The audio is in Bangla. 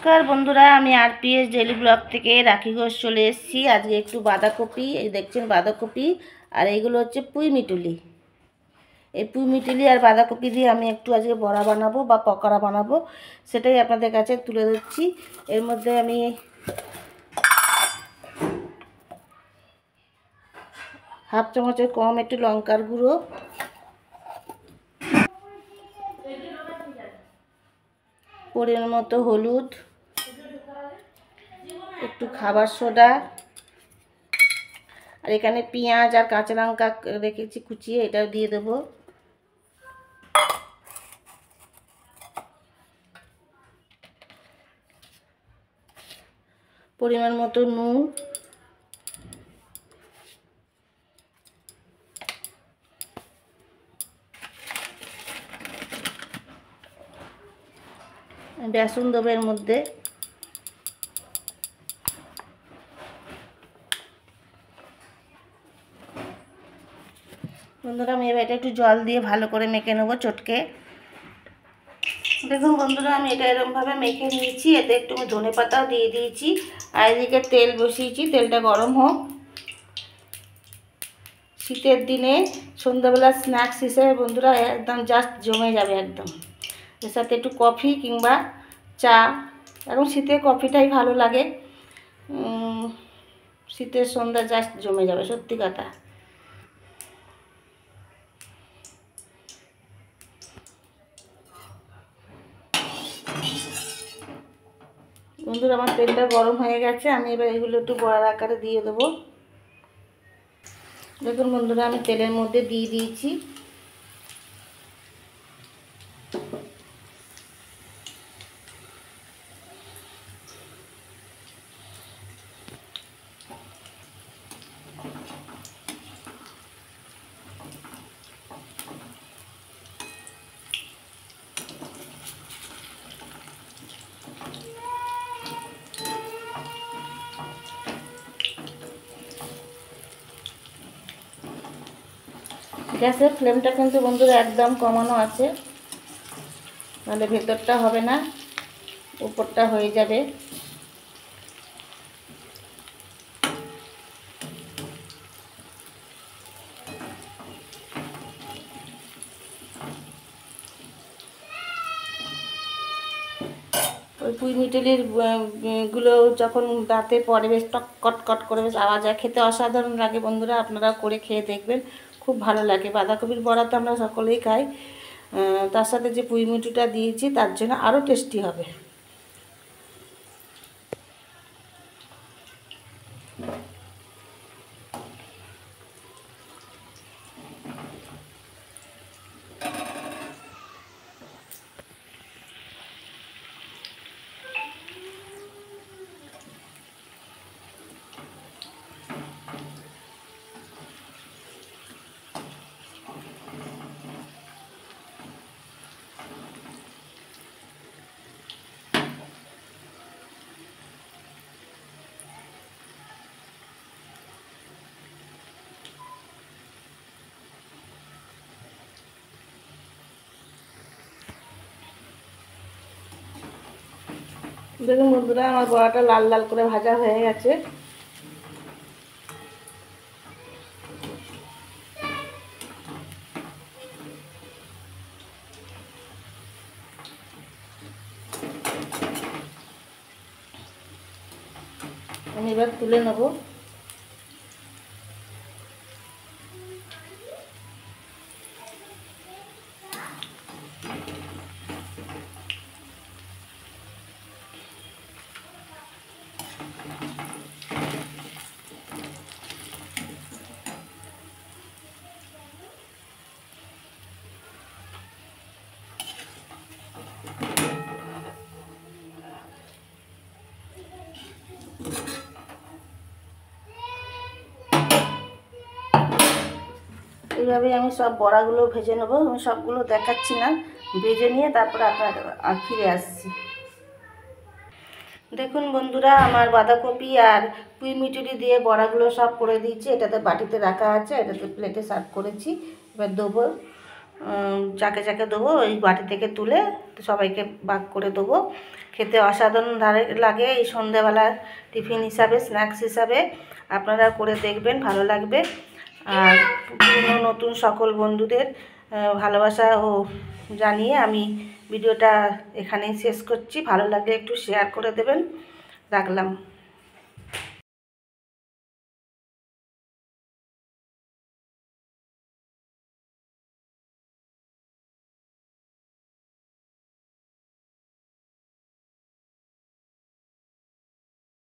নমস্কার বন্ধুরা, আমি আরপিএস ডেইলি ব্লগ থেকে রাখি ঘোষ চলে এসেছি। আজকে একটু বাঁধাকপি, এই দেখছেন বাঁধাকপি, আর এইগুলো হচ্ছে পুঁই মিটুলি। এই পুঁই মিটুলি আর বাঁধাকপি দিয়ে আমি একটু আজকে বড়া বানাবো বা পকোড়া বানাবো, সেটাই আপনাদের কাছে তুলে ধরছি। এর মধ্যে আমি হাফ চামচের কম একটু লঙ্কার গুঁড়ো, পরিমাণ মতো হলুদ, একটু খাবার সোডা, আর এখানে পেঁয়াজ আর কাঁচা লঙ্কা রেখেছি কুচিয়ে, এটাও দিয়ে দেবো। পরিমাণ মতো নুন, বেসন দেবো এর মধ্যে। বন্ধুরা, আমি এবার এটা একটু জল দিয়ে ভালো করে মেখে নেবো চটকে। দেখুন বন্ধুরা, আমি এটা এরকমভাবে মেখে নিয়েছি। এতে একটু আমি ধনে পাতাও দিয়ে দিয়েছি, আর এদিকে তেল বসিয়েছি, তেলটা গরম হোক। শীতের দিনে সন্ধ্যাবেলা স্ন্যাক্স হিসেবে বন্ধুরা একদম জাস্ট জমে যাবে একদম। এর সাথে একটু কফি কিংবা চা, এখন শীতে কফিটাই ভালো লাগে। শীতের সন্ধ্যা জাস্ট জমে যাবে, সত্যি কথা। বন্ধুরা, আমার তেলটা গরম হয়ে গেছে, আমি এবার এগুলো একটু বড়ার আকারে দিয়ে দেবো। দেখুন বন্ধুরা, আমি তেলের মধ্যে দিয়ে দিয়েছি। গ্যাসের ফ্লেমটা কিন্তু বন্ধুরা একদম কমানো আছে, নাহলে ভেতরটা হবে না, উপরটা হয়ে যাবে। ওই পুঁই মিটুলির গুলো যখন দাঁতে পড়ে বেশ টক কট করে বেশ আওয়াজ হয়, খেতে অসাধারণ লাগে বন্ধুরা। আপনারা করে খেয়ে দেখবেন, খুব ভালো লাগে। বাঁধাকপির বড়া তো আমরা সকলেই খাই, তার সাথে যে পুঁই মিটুলিটা দিয়েছি তার জন্য আরও টেস্টি হবে। দেখুন বন্ধুরা, আমার বড়াটা লাল লাল করে ভাজা হয়ে গেছে। আমি এবার তুলে নেব। এইভাবে আমি সব বড়াগুলো ভেজে নেবো। আমি সবগুলো দেখাচ্ছি না, ভেজে নিয়ে তারপরে আপনাদের ফিরে আসছি। দেখুন বন্ধুরা, আমার বাঁধাকপি আর পুঁই মিটুলি দিয়ে বড়াগুলো সব করে দিয়েছি। এটাতে বাটিতে রাখা আছে, এটাতে প্লেটে সার্ভ করেছি। এবার দেবো। যাকে যাকে দেবো ওই বাটি থেকে তুলে সবাইকে ভাগ করে দেবো। খেতে অসাধারণ লাগে এই সন্ধ্যেবেলার টিফিন হিসাবে, স্ন্যাক্স হিসাবে। আপনারা করে দেখবেন, ভালো লাগবে। আর পুরনো নতুন সকল বন্ধুদের ভালোবাসা ও জানিয়ে আমি ভিডিওটা এখানেই শেষ করছি। ভালো লাগলে একটু শেয়ার করে দেবেন। রাখলাম।